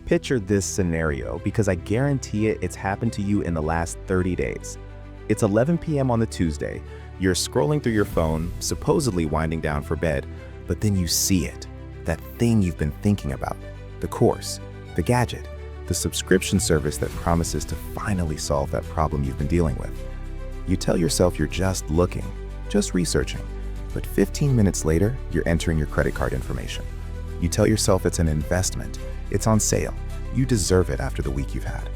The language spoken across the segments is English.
Picture this scenario because I guarantee it's happened to you in the last 30 days. It's 11 p.m. on the Tuesday. You're scrolling through your phone, supposedly winding down for bed, but then you see it. That thing you've been thinking about. The course, the gadget, the subscription service that promises to finally solve that problem you've been dealing with. You tell yourself you're just looking, just researching, but 15 minutes later, you're entering your credit card information. You tell yourself it's an investment, it's on sale, you deserve it after the week you've had.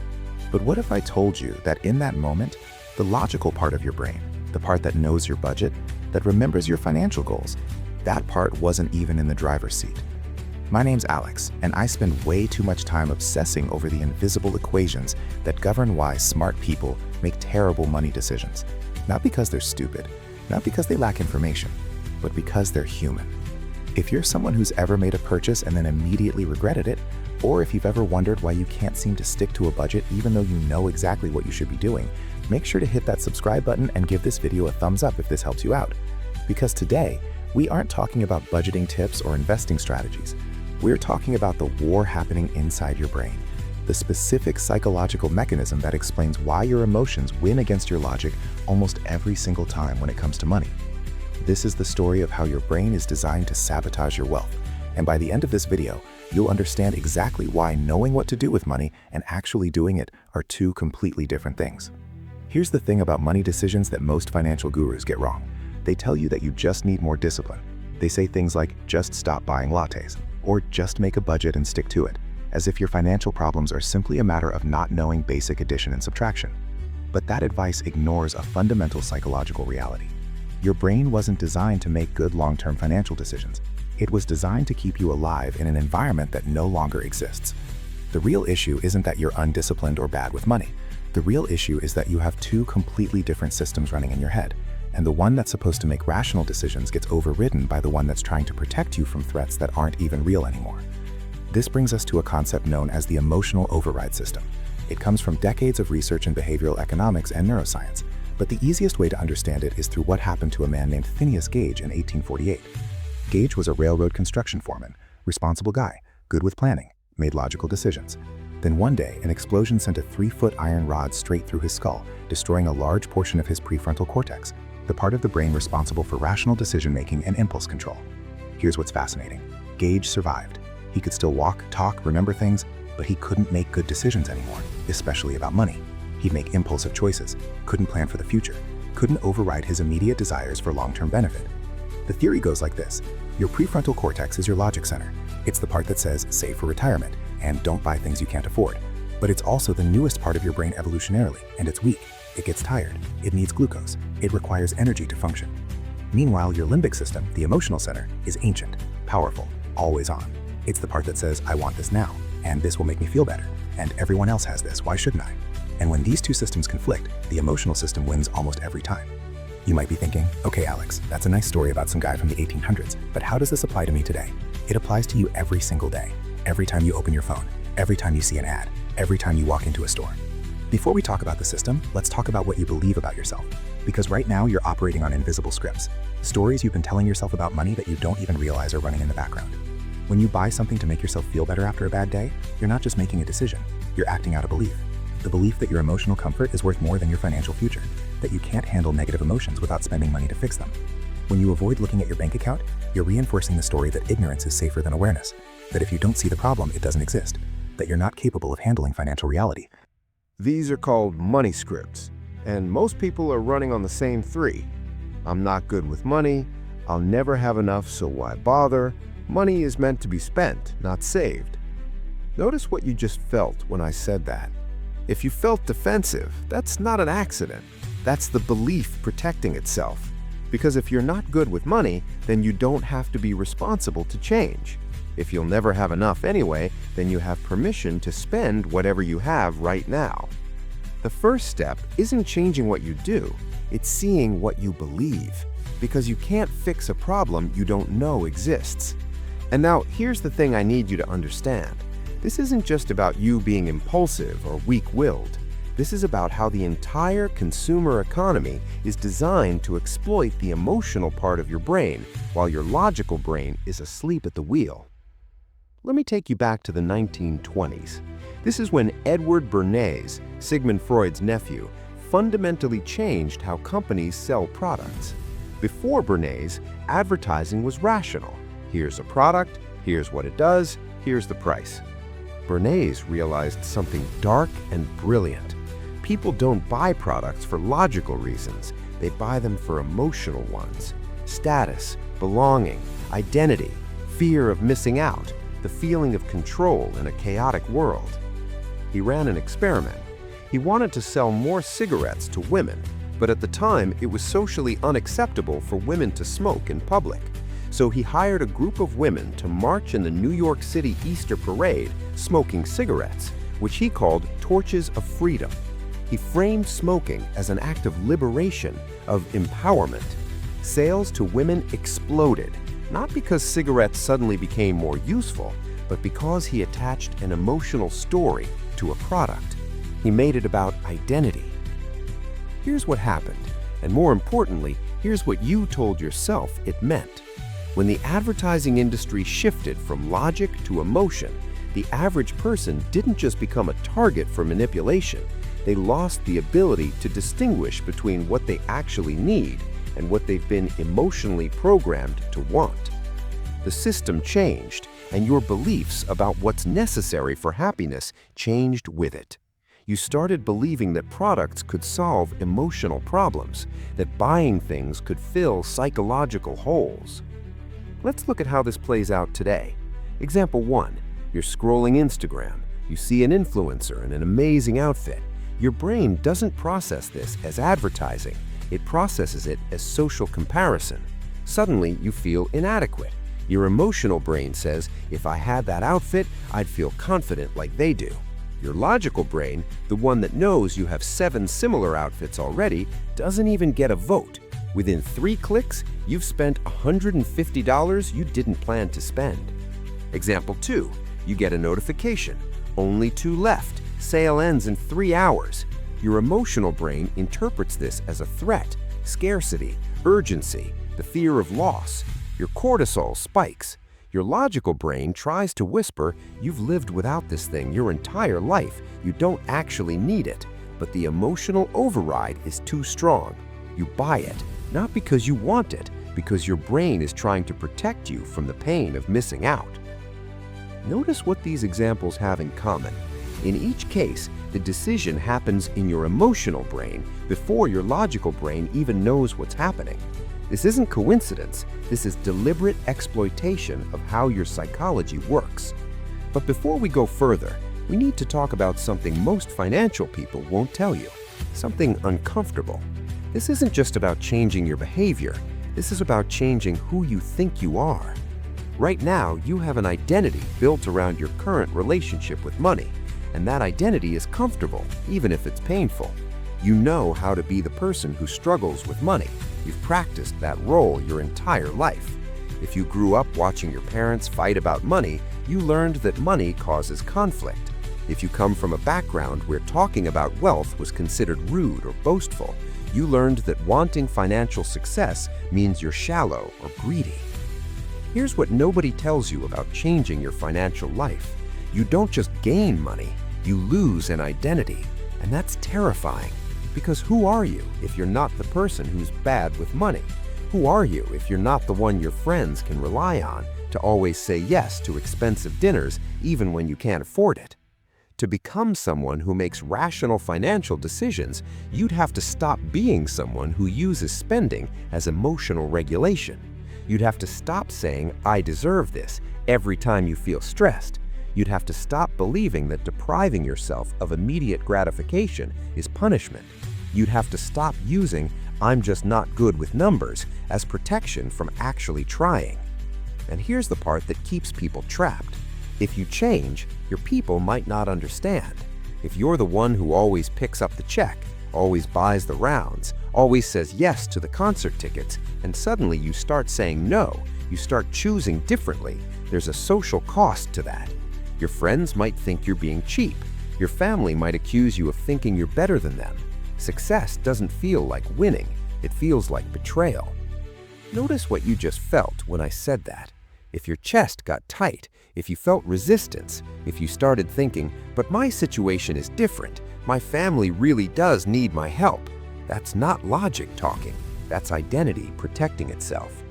But what if I told you that in that moment, the logical part of your brain, the part that knows your budget, that remembers your financial goals, that part wasn't even in the driver's seat? My name's Alex, and I spend way too much time obsessing over the invisible equations that govern why smart people make terrible money decisions. Not because they're stupid, not because they lack information, but because they're human. If you're someone who's ever made a purchase and then immediately regretted it, or if you've ever wondered why you can't seem to stick to a budget even though you know exactly what you should be doing, make sure to hit that subscribe button and give this video a thumbs up if this helps you out. Because today, we aren't talking about budgeting tips or investing strategies. We're talking about the war happening inside your brain, the specific psychological mechanism that explains why your emotions win against your logic almost every single time when it comes to money. This is the story of how your brain is designed to sabotage your wealth, and by the end of this video, you'll understand exactly why knowing what to do with money and actually doing it are two completely different things. Here's the thing about money decisions that most financial gurus get wrong. They tell you that you just need more discipline. They say things like, just stop buying lattes, or just make a budget and stick to it, as if your financial problems are simply a matter of not knowing basic addition and subtraction. But that advice ignores a fundamental psychological reality. Your brain wasn't designed to make good long-term financial decisions. It was designed to keep you alive in an environment that no longer exists. The real issue isn't that you're undisciplined or bad with money. The real issue is that you have two completely different systems running in your head, and the one that's supposed to make rational decisions gets overridden by the one that's trying to protect you from threats that aren't even real anymore. This brings us to a concept known as the emotional override system. It comes from decades of research in behavioral economics and neuroscience, but the easiest way to understand it is through what happened to a man named Phineas Gage in 1848. Gage was a railroad construction foreman, responsible guy, good with planning, made logical decisions. Then one day, an explosion sent a 3-foot iron rod straight through his skull, destroying a large portion of his prefrontal cortex, the part of the brain responsible for rational decision-making and impulse control. Here's what's fascinating. Gage survived. He could still walk, talk, remember things, but he couldn't make good decisions anymore, especially about money. He'd make impulsive choices, couldn't plan for the future, couldn't override his immediate desires for long-term benefit. The theory goes like this. Your prefrontal cortex is your logic center. It's the part that says, save for retirement, and don't buy things you can't afford. But it's also the newest part of your brain evolutionarily, and it's weak. It gets tired. It needs glucose. It requires energy to function. Meanwhile, your limbic system, the emotional center, is ancient, powerful, always on. It's the part that says, I want this now, and this will make me feel better, and everyone else has this, why shouldn't I? And when these two systems conflict, the emotional system wins almost every time. You might be thinking, okay, Alex, that's a nice story about some guy from the 1800s, but how does this apply to me today? It applies to you every single day, every time you open your phone, every time you see an ad, every time you walk into a store. Before we talk about the system, let's talk about what you believe about yourself. Because right now you're operating on invisible scripts, stories you've been telling yourself about money that you don't even realize are running in the background. When you buy something to make yourself feel better after a bad day, you're not just making a decision, you're acting out a belief. The belief that your emotional comfort is worth more than your financial future, that you can't handle negative emotions without spending money to fix them. When you avoid looking at your bank account, you're reinforcing the story that ignorance is safer than awareness, that if you don't see the problem, it doesn't exist, that you're not capable of handling financial reality. These are called money scripts, and most people are running on the same three. I'm not good with money, I'll never have enough, so why bother? Money is meant to be spent, not saved. Notice what you just felt when I said that. If you felt defensive, that's not an accident. That's the belief protecting itself. Because if you're not good with money, then you don't have to be responsible to change. If you'll never have enough anyway, then you have permission to spend whatever you have right now. The first step isn't changing what you do, it's seeing what you believe. Because you can't fix a problem you don't know exists. And now, here's the thing I need you to understand. This isn't just about you being impulsive or weak-willed. This is about how the entire consumer economy is designed to exploit the emotional part of your brain while your logical brain is asleep at the wheel. Let me take you back to the 1920s. This is when Edward Bernays, Sigmund Freud's nephew, fundamentally changed how companies sell products. Before Bernays, advertising was rational. Here's a product, here's what it does, here's the price. Bernays realized something dark and brilliant. People don't buy products for logical reasons. They buy them for emotional ones. Status, belonging, identity, fear of missing out, the feeling of control in a chaotic world. He ran an experiment. He wanted to sell more cigarettes to women, but at the time it was socially unacceptable for women to smoke in public. So he hired a group of women to march in the New York City Easter Parade smoking cigarettes, which he called torches of freedom. He framed smoking as an act of liberation, of empowerment. Sales to women exploded, not because cigarettes suddenly became more useful, but because he attached an emotional story to a product. He made it about identity. Here's what happened, and more importantly, here's what you told yourself it meant. When the advertising industry shifted from logic to emotion, the average person didn't just become a target for manipulation. They lost the ability to distinguish between what they actually need and what they've been emotionally programmed to want. The system changed, and your beliefs about what's necessary for happiness changed with it. You started believing that products could solve emotional problems, that buying things could fill psychological holes. Let's look at how this plays out today. Example 1. You're scrolling Instagram. You see an influencer in an amazing outfit. Your brain doesn't process this as advertising. It processes it as social comparison. Suddenly, you feel inadequate. Your emotional brain says, if I had that outfit, I'd feel confident like they do. Your logical brain, the one that knows you have 7 similar outfits already, doesn't even get a vote. Within 3 clicks, you've spent $150 you didn't plan to spend. Example 2. You get a notification. Only 2 left. Sale ends in 3 hours. Your emotional brain interprets this as a threat, scarcity, urgency, the fear of loss. Your cortisol spikes. Your logical brain tries to whisper, you've lived without this thing your entire life. You don't actually need it. But the emotional override is too strong. You buy it, not because you want it, because your brain is trying to protect you from the pain of missing out. Notice what these examples have in common. In each case, the decision happens in your emotional brain before your logical brain even knows what's happening. This isn't coincidence, this is deliberate exploitation of how your psychology works. But before we go further, we need to talk about something most financial people won't tell you, something uncomfortable. This isn't just about changing your behavior, this is about changing who you think you are. Right now, you have an identity built around your current relationship with money, and that identity is comfortable, even if it's painful. You know how to be the person who struggles with money. You've practiced that role your entire life. If you grew up watching your parents fight about money, you learned that money causes conflict. If you come from a background where talking about wealth was considered rude or boastful, you learned that wanting financial success means you're shallow or greedy. Here's what nobody tells you about changing your financial life. You don't just gain money, you lose an identity. And that's terrifying. Because who are you if you're not the person who's bad with money? Who are you if you're not the one your friends can rely on to always say yes to expensive dinners even when you can't afford it? To become someone who makes rational financial decisions, you'd have to stop being someone who uses spending as emotional regulation. You'd have to stop saying, I deserve this, every time you feel stressed. You'd have to stop believing that depriving yourself of immediate gratification is punishment. You'd have to stop using, I'm just not good with numbers, as protection from actually trying. And here's the part that keeps people trapped. If you change, your people might not understand. If you're the one who always picks up the check, always buys the rounds, always says yes to the concert tickets, and suddenly you start saying no, you start choosing differently, there's a social cost to that. Your friends might think you're being cheap. Your family might accuse you of thinking you're better than them. Success doesn't feel like winning. It feels like betrayal. Notice what you just felt when I said that. if your chest got tight, if you felt resistance, if you started thinking, "But my situation is different. My family really does need my help." That's not logic talking. That's identity protecting itself.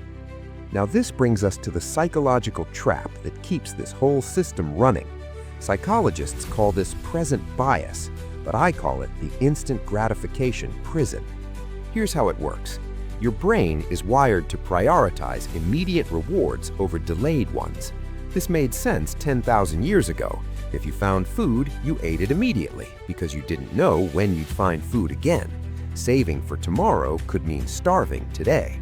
Now this brings us to the psychological trap that keeps this whole system running. Psychologists call this present bias, but I call it the instant gratification prison. Here's how it works. Your brain is wired to prioritize immediate rewards over delayed ones. This made sense 10,000 years ago. If you found food, you ate it immediately because you didn't know when you'd find food again. Saving for tomorrow could mean starving today.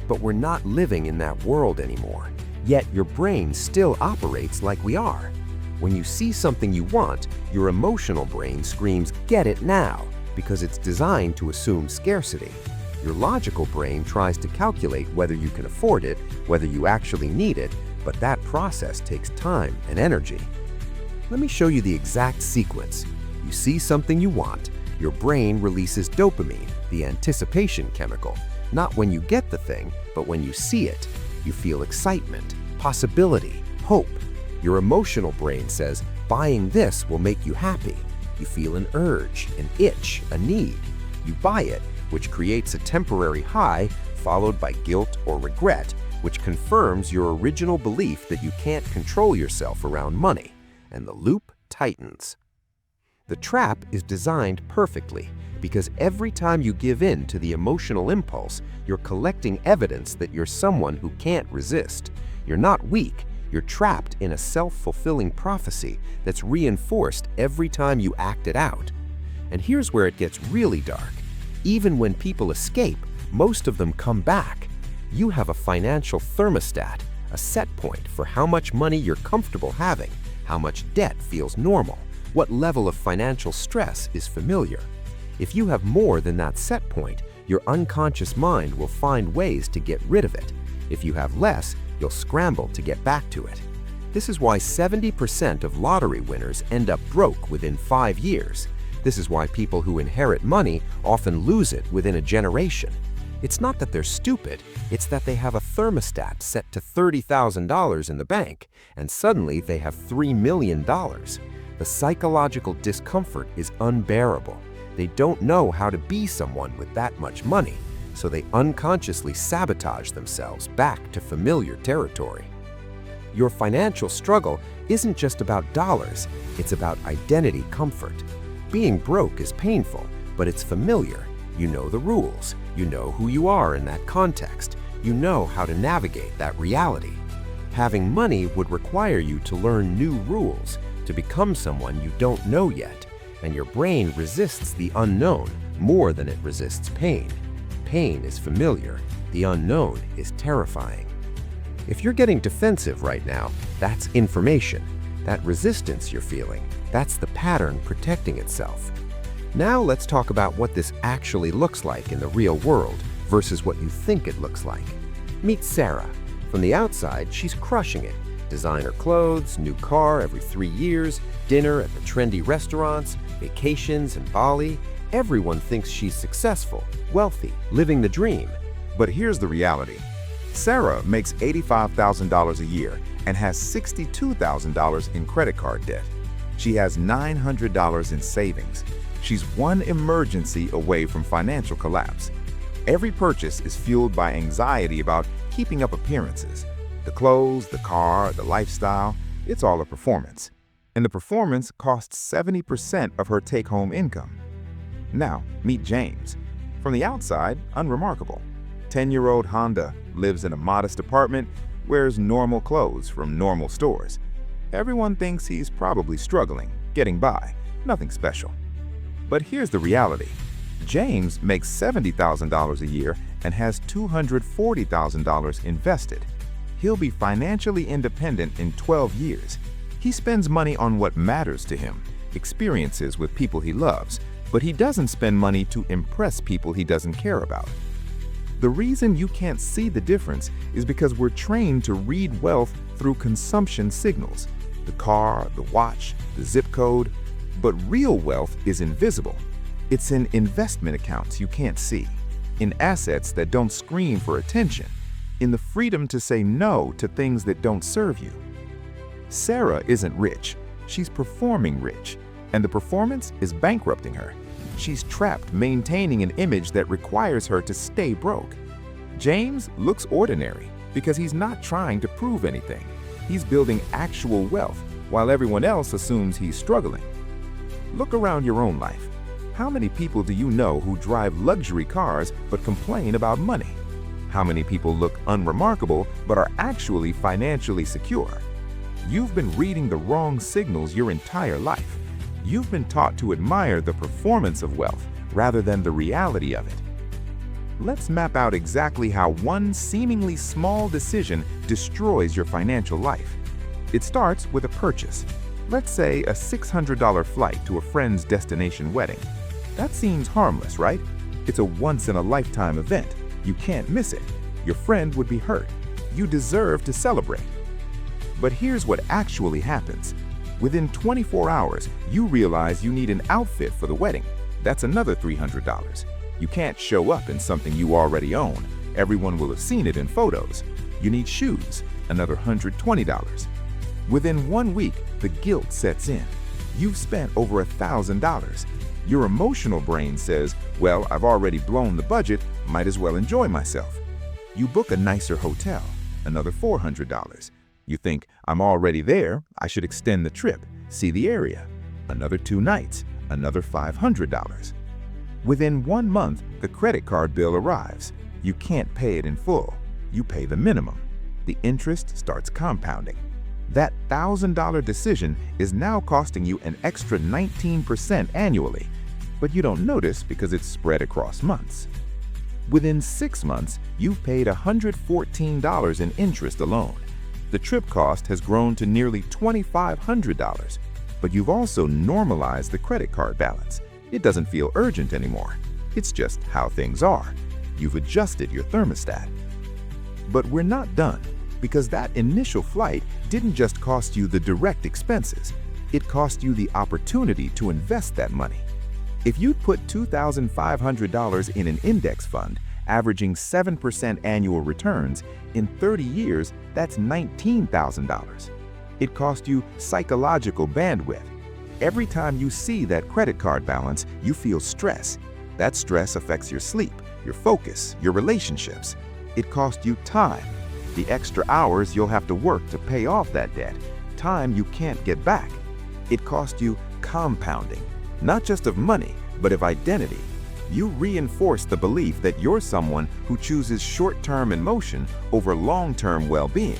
But we're not living in that world anymore. Yet your brain still operates like we are. When you see something you want, your emotional brain screams, "Get it now," because it's designed to assume scarcity. Your logical brain tries to calculate whether you can afford it, whether you actually need it, but that process takes time and energy. Let me show you the exact sequence. You see something you want, your brain releases dopamine, the anticipation chemical. Not when you get the thing, but when you see it. You feel excitement, possibility, hope. Your emotional brain says, "Buying this will make you happy." You feel an urge, an itch, a need. You buy it, which creates a temporary high, followed by guilt or regret, which confirms your original belief that you can't control yourself around money, and the loop tightens. The trap is designed perfectly because every time you give in to the emotional impulse, you're collecting evidence that you're someone who can't resist. You're not weak, you're trapped in a self-fulfilling prophecy that's reinforced every time you act it out. And here's where it gets really dark. Even when people escape, most of them come back. You have a financial thermostat, a set point for how much money you're comfortable having, how much debt feels normal, what level of financial stress is familiar. If you have more than that set point, your unconscious mind will find ways to get rid of it. If you have less, you'll scramble to get back to it. This is why 70% of lottery winners end up broke within 5 years. This is why people who inherit money often lose it within a generation. It's not that they're stupid, it's that they have a thermostat set to $30,000 in the bank, and suddenly they have $3 million. The psychological discomfort is unbearable. They don't know how to be someone with that much money, so they unconsciously sabotage themselves back to familiar territory. Your financial struggle isn't just about dollars, it's about identity comfort. Being broke is painful, but it's familiar. You know the rules. You know who you are in that context. You know how to navigate that reality. Having money would require you to learn new rules, to become someone you don't know yet, and your brain resists the unknown more than it resists pain. Pain is familiar. The unknown is terrifying. If you're getting defensive right now, that's information. That resistance you're feeling, that's the pattern protecting itself. Now let's talk about what this actually looks like in the real world versus what you think it looks like. Meet Sarah. From the outside, she's crushing it. Designer clothes, new car every 3 years, dinner at the trendy restaurants, vacations in Bali. Everyone thinks she's successful, wealthy, living the dream. But here's the reality. Sarah makes $85,000 a year and has $62,000 in credit card debt. She has $900 in savings. She's one emergency away from financial collapse. Every purchase is fueled by anxiety about keeping up appearances. The clothes, the car, the lifestyle, it's all a performance. And the performance costs 70% of her take-home income. Now, meet James. From the outside, unremarkable. 10-year-old Honda, lives in a modest apartment, wears normal clothes from normal stores. Everyone thinks he's probably struggling, getting by, nothing special. But here's the reality. James makes $70,000 a year and has $240,000 invested. He'll be financially independent in 12 years. He spends money on what matters to him, experiences with people he loves, but he doesn't spend money to impress people he doesn't care about. The reason you can't see the difference is because we're trained to read wealth through consumption signals. The car, the watch, the zip code. But real wealth is invisible. It's in investment accounts you can't see, in assets that don't scream for attention, in the freedom to say no to things that don't serve you. Sarah isn't rich, she's performing rich, and the performance is bankrupting her. She's trapped maintaining an image that requires her to stay broke. James looks ordinary because he's not trying to prove anything. He's building actual wealth while everyone else assumes he's struggling. Look around your own life. How many people do you know who drive luxury cars but complain about money? How many people look unremarkable but are actually financially secure? You've been reading the wrong signals your entire life. You've been taught to admire the performance of wealth rather than the reality of it. Let's map out exactly how one seemingly small decision destroys your financial life. It starts with a purchase. Let's say a $600 flight to a friend's destination wedding. That seems harmless, right? It's a once-in-a-lifetime event. You can't miss it. Your friend would be hurt. You deserve to celebrate. But here's what actually happens. Within 24 hours, you realize you need an outfit for the wedding. That's another $300. You can't show up in something you already own. Everyone will have seen it in photos. You need shoes, another $120. Within 1 week, the guilt sets in. You've spent over $1,000. Your emotional brain says, well, I've already blown the budget, might as well enjoy myself. You book a nicer hotel, another $400. You think, I'm already there, I should extend the trip, see the area. Another 2 nights, another $500. Within 1 month, the credit card bill arrives. You can't pay it in full. You pay the minimum. The interest starts compounding. That $1,000 decision is now costing you an extra 19% annually, but you don't notice because it's spread across months. Within 6 months, you've paid $114 in interest alone. The trip cost has grown to nearly $2,500, but you've also normalized the credit card balance. It doesn't feel urgent anymore. It's just how things are. You've adjusted your thermostat. But we're not done, because that initial flight didn't just cost you the direct expenses. It cost you the opportunity to invest that money. If you'd put $2,500 in an index fund, averaging 7% annual returns, in 30 years, that's $19,000. It cost you psychological bandwidth. Every time you see that credit card balance, you feel stress. That stress affects your sleep, your focus, your relationships. It cost you time, the extra hours you'll have to work to pay off that debt, time you can't get back. It cost you compounding, not just of money, but of identity. You reinforce the belief that you're someone who chooses short-term emotion over long-term well-being.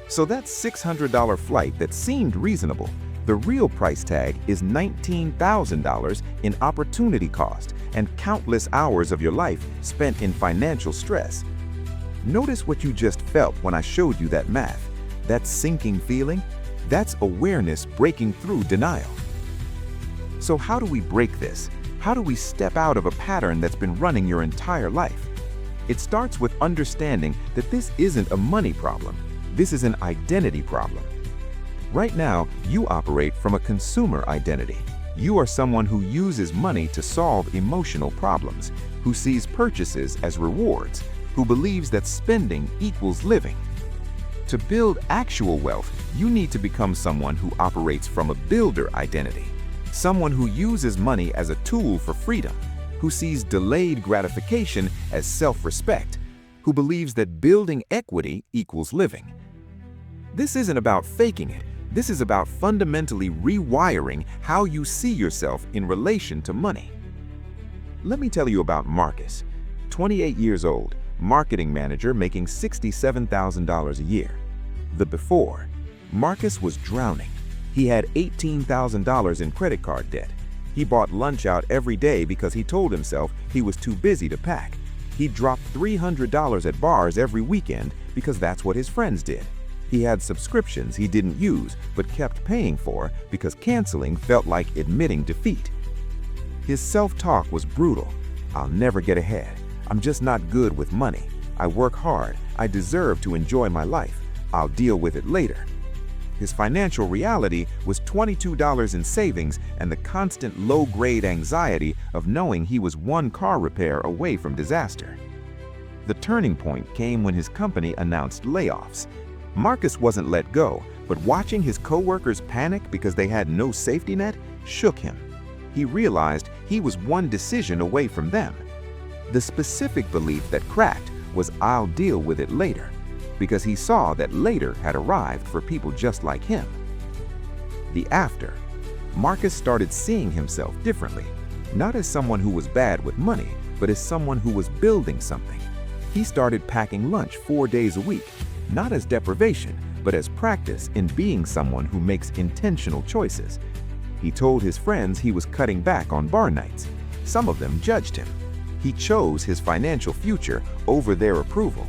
So that $600 flight that seemed reasonable, the real price tag is $19,000 in opportunity cost and countless hours of your life spent in financial stress. Notice what you just felt when I showed you that math. That sinking feeling, that's awareness breaking through denial. So how do we break this? How do we step out of a pattern that's been running your entire life? It starts with understanding that this isn't a money problem. This is an identity problem. Right now, you operate from a consumer identity. You are someone who uses money to solve emotional problems, who sees purchases as rewards, who believes that spending equals living. To build actual wealth, you need to become someone who operates from a builder identity. Someone who uses money as a tool for freedom, who sees delayed gratification as self-respect, who believes that building equity equals living. This isn't about faking it. This is about fundamentally rewiring how you see yourself in relation to money. Let me tell you about Marcus, 28 years old, marketing manager making $67,000 a year. The before, Marcus was drowning. He had $18,000 in credit card debt. He bought lunch out every day because he told himself he was too busy to pack. He dropped $300 at bars every weekend because that's what his friends did. He had subscriptions he didn't use but kept paying for because canceling felt like admitting defeat. His self-talk was brutal. I'll never get ahead. I'm just not good with money. I work hard. I deserve to enjoy my life. I'll deal with it later. His financial reality was $22 in savings and the constant low-grade anxiety of knowing he was one car repair away from disaster. The turning point came when his company announced layoffs. Marcus wasn't let go, but watching his coworkers panic because they had no safety net shook him. He realized he was one decision away from them. The specific belief that cracked was "I'll deal with it later," because he saw that later had arrived for people just like him. The after. Marcus started seeing himself differently, not as someone who was bad with money, but as someone who was building something. He started packing lunch 4 days a week, not as deprivation, but as practice in being someone who makes intentional choices. He told his friends he was cutting back on bar nights. Some of them judged him. He chose his financial future over their approval.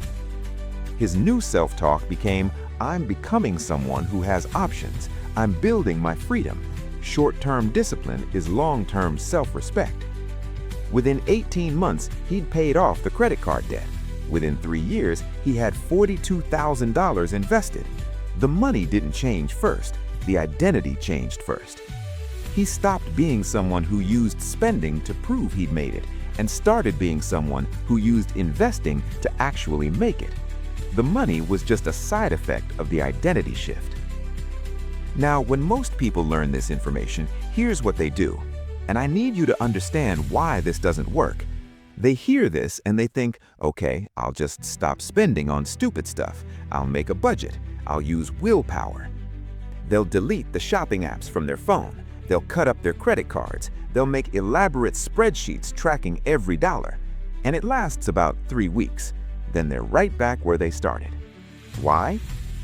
His new self-talk became, "I'm becoming someone who has options. I'm building my freedom. Short-term discipline is long-term self-respect." Within 18 months, he'd paid off the credit card debt. Within 3 years, he had $42,000 invested. The money didn't change first. The identity changed first. He stopped being someone who used spending to prove he'd made it and started being someone who used investing to actually make it. The money was just a side effect of the identity shift. Now, when most people learn this information, here's what they do. And I need you to understand why this doesn't work. They hear this and they think, okay, I'll just stop spending on stupid stuff. I'll make a budget. I'll use willpower. They'll delete the shopping apps from their phone. They'll cut up their credit cards. They'll make elaborate spreadsheets tracking every dollar. And it lasts about 3 weeks. Then they're right back where they started. Why?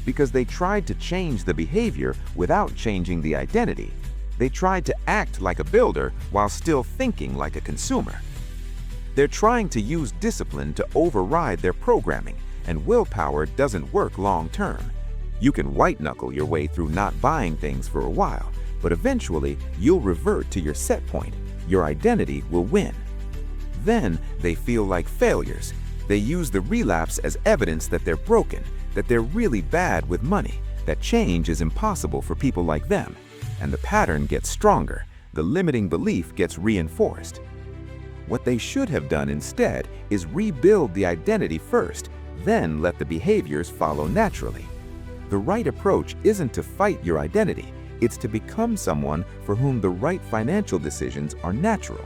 Because they tried to change the behavior without changing the identity. They tried to act like a builder while still thinking like a consumer. They're trying to use discipline to override their programming, and willpower doesn't work long term. You can white-knuckle your way through not buying things for a while, but eventually you'll revert to your set point. Your identity will win. Then they feel like failures. They use the relapse as evidence that they're broken, that they're really bad with money, that change is impossible for people like them. And the pattern gets stronger. The limiting belief gets reinforced. What they should have done instead is rebuild the identity first, then let the behaviors follow naturally. The right approach isn't to fight your identity. It's to become someone for whom the right financial decisions are natural.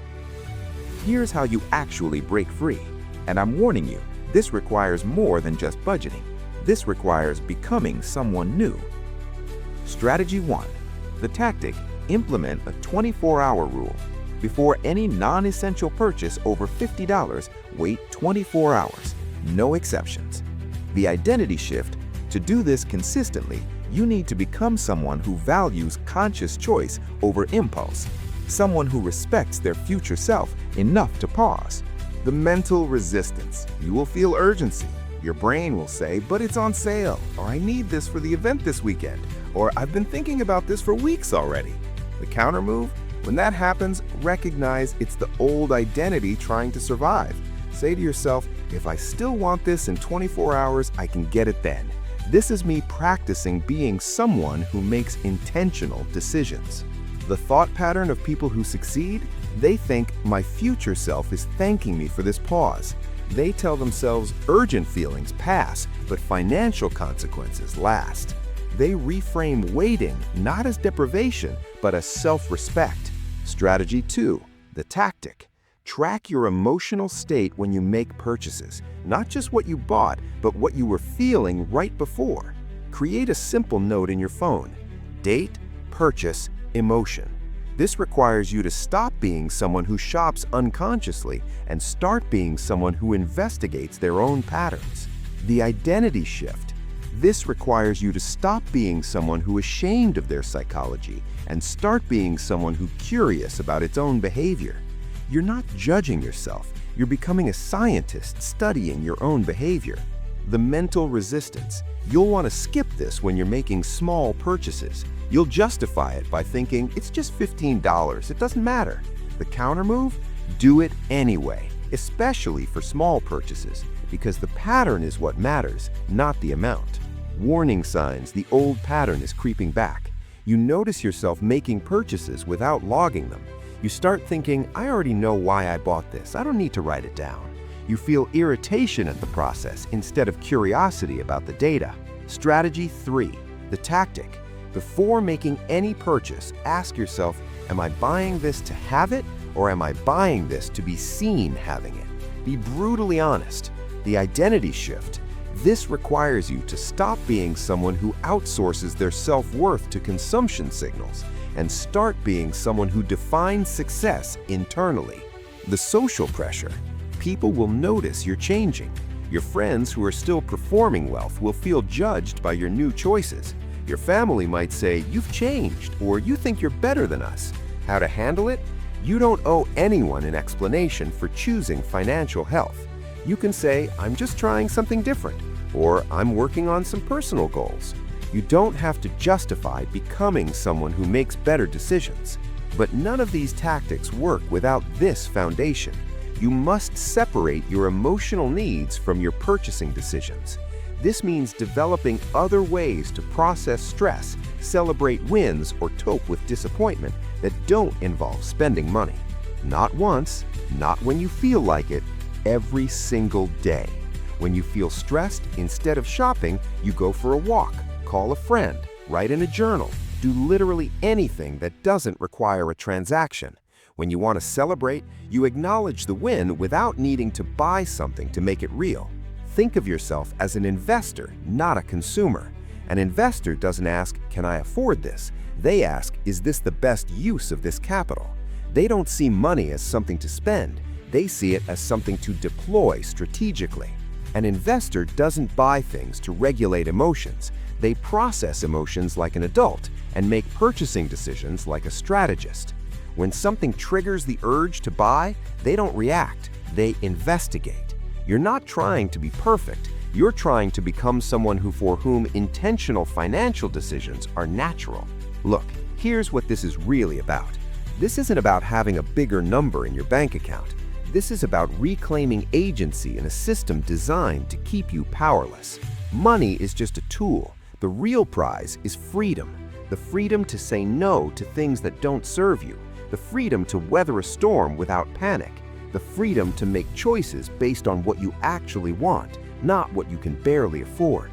Here's how you actually break free. And I'm warning you, this requires more than just budgeting. This requires becoming someone new. Strategy 1. The tactic: implement a 24-hour rule. Before any non-essential purchase over $50, wait 24 hours. No exceptions. The identity shift: to do this consistently, you need to become someone who values conscious choice over impulse, someone who respects their future self enough to pause. The mental resistance. You will feel urgency. Your brain will say, "But it's on sale," or "I need this for the event this weekend," or "I've been thinking about this for weeks already." The counter move? When that happens, recognize it's the old identity trying to survive. Say to yourself, if I still want this in 24 hours, I can get it then. This is me practicing being someone who makes intentional decisions. The thought pattern of people who succeed? They think, my future self is thanking me for this pause. They tell themselves urgent feelings pass, but financial consequences last. They reframe waiting not as deprivation, but as self-respect. Strategy 2. The tactic. Track your emotional state when you make purchases. Not just what you bought, but what you were feeling right before. Create a simple note in your phone. Date, purchase, emotion. This requires you to stop being someone who shops unconsciously and start being someone who investigates their own patterns. The identity shift. This requires you to stop being someone who is ashamed of their psychology and start being someone who's curious about its own behavior. You're not judging yourself. You're becoming a scientist studying your own behavior. The mental resistance. You'll want to skip this when you're making small purchases. You'll justify it by thinking, it's just $15, it doesn't matter. The counter move? Do it anyway, especially for small purchases, because the pattern is what matters, not the amount. Warning signs: the old pattern is creeping back. You notice yourself making purchases without logging them. You start thinking, I already know why I bought this, I don't need to write it down. You feel irritation at the process instead of curiosity about the data. Strategy 3. The tactic. Before making any purchase, ask yourself, am I buying this to have it, or am I buying this to be seen having it? Be brutally honest. The identity shift. This requires you to stop being someone who outsources their self-worth to consumption signals and start being someone who defines success internally. The social pressure. People will notice you're changing. Your friends who are still performing well will feel judged by your new choices. Your family might say, you've changed, or you think you're better than us. How to handle it? You don't owe anyone an explanation for choosing financial health. You can say, I'm just trying something different, or I'm working on some personal goals. You don't have to justify becoming someone who makes better decisions. But none of these tactics work without this foundation. You must separate your emotional needs from your purchasing decisions. This means developing other ways to process stress, celebrate wins, or cope with disappointment that don't involve spending money. Not once, not when you feel like it, every single day. When you feel stressed, instead of shopping, you go for a walk, call a friend, write in a journal, do literally anything that doesn't require a transaction. When you want to celebrate, you acknowledge the win without needing to buy something to make it real. Think of yourself as an investor, not a consumer. An investor doesn't ask, can I afford this? They ask, is this the best use of this capital? They don't see money as something to spend. They see it as something to deploy strategically. An investor doesn't buy things to regulate emotions. They process emotions like an adult and make purchasing decisions like a strategist. When something triggers the urge to buy, they don't react, they investigate. You're not trying to be perfect. You're trying to become someone for whom intentional financial decisions are natural. Look, here's what this is really about. This isn't about having a bigger number in your bank account. This is about reclaiming agency in a system designed to keep you powerless. Money is just a tool. The real prize is freedom. The freedom to say no to things that don't serve you. The freedom to weather a storm without panic. The freedom to make choices based on what you actually want, not what you can barely afford.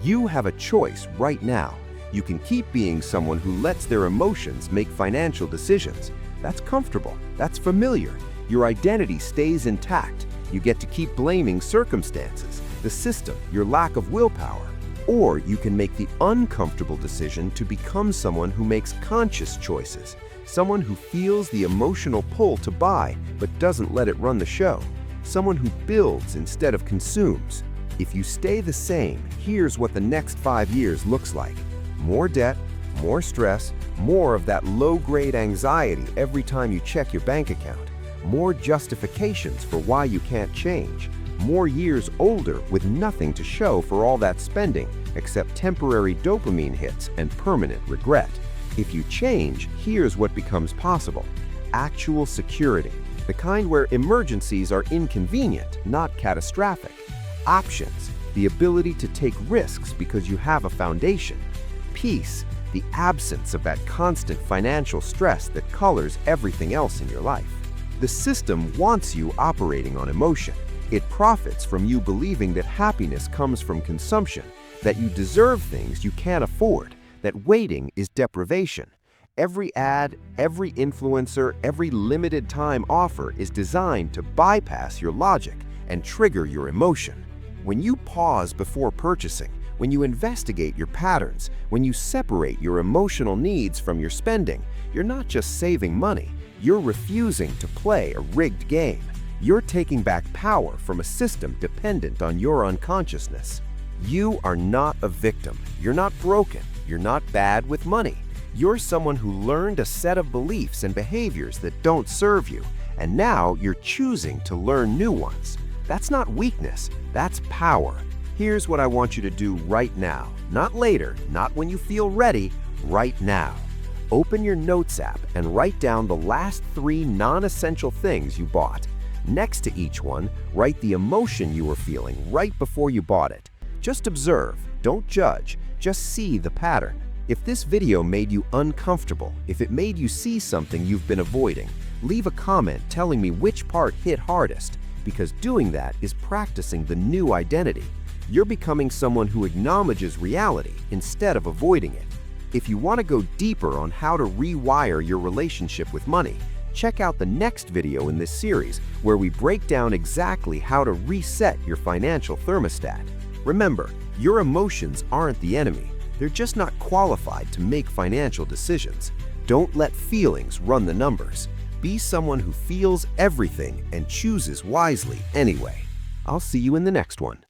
You have a choice right now. You can keep being someone who lets their emotions make financial decisions. That's comfortable. That's familiar. Your identity stays intact. You get to keep blaming circumstances, the system, your lack of willpower. Or you can make the uncomfortable decision to become someone who makes conscious choices, someone who feels the emotional pull to buy but doesn't let it run the show, someone who builds instead of consumes. If you stay the same, here's what the next 5 years looks like. More debt, more stress, more of that low-grade anxiety every time you check your bank account, more justifications for why you can't change, more years older with nothing to show for all that spending except temporary dopamine hits and permanent regret. If you change, here's what becomes possible. Actual security, the kind where emergencies are inconvenient, not catastrophic. Options, the ability to take risks because you have a foundation. Peace, the absence of that constant financial stress that colors everything else in your life. The system wants you operating on emotion. It profits from you believing that happiness comes from consumption, that you deserve things you can't afford, that waiting is deprivation. Every ad, every influencer, every limited time offer is designed to bypass your logic and trigger your emotion. When you pause before purchasing, when you investigate your patterns, when you separate your emotional needs from your spending, you're not just saving money, you're refusing to play a rigged game. You're taking back power from a system dependent on your unconsciousness. You are not a victim. You're not broken. You're not bad with money. You're someone who learned a set of beliefs and behaviors that don't serve you, and now you're choosing to learn new ones. That's not weakness, that's power. Here's what I want you to do right now. Not later, not when you feel ready, right now. Open your Notes app and write down the last 3 non-essential things you bought. Next to each one, write the emotion you were feeling right before you bought it. Just observe, don't judge, just see the pattern. If this video made you uncomfortable, if it made you see something you've been avoiding, leave a comment telling me which part hit hardest. because doing that is practicing the new identity. You're becoming someone who acknowledges reality instead of avoiding it. If you want to go deeper on how to rewire your relationship with money, check out the next video in this series where we break down exactly how to reset your financial thermostat. Remember, your emotions aren't the enemy. They're just not qualified to make financial decisions. Don't let feelings run the numbers. Be someone who feels everything and chooses wisely anyway. I'll see you in the next one.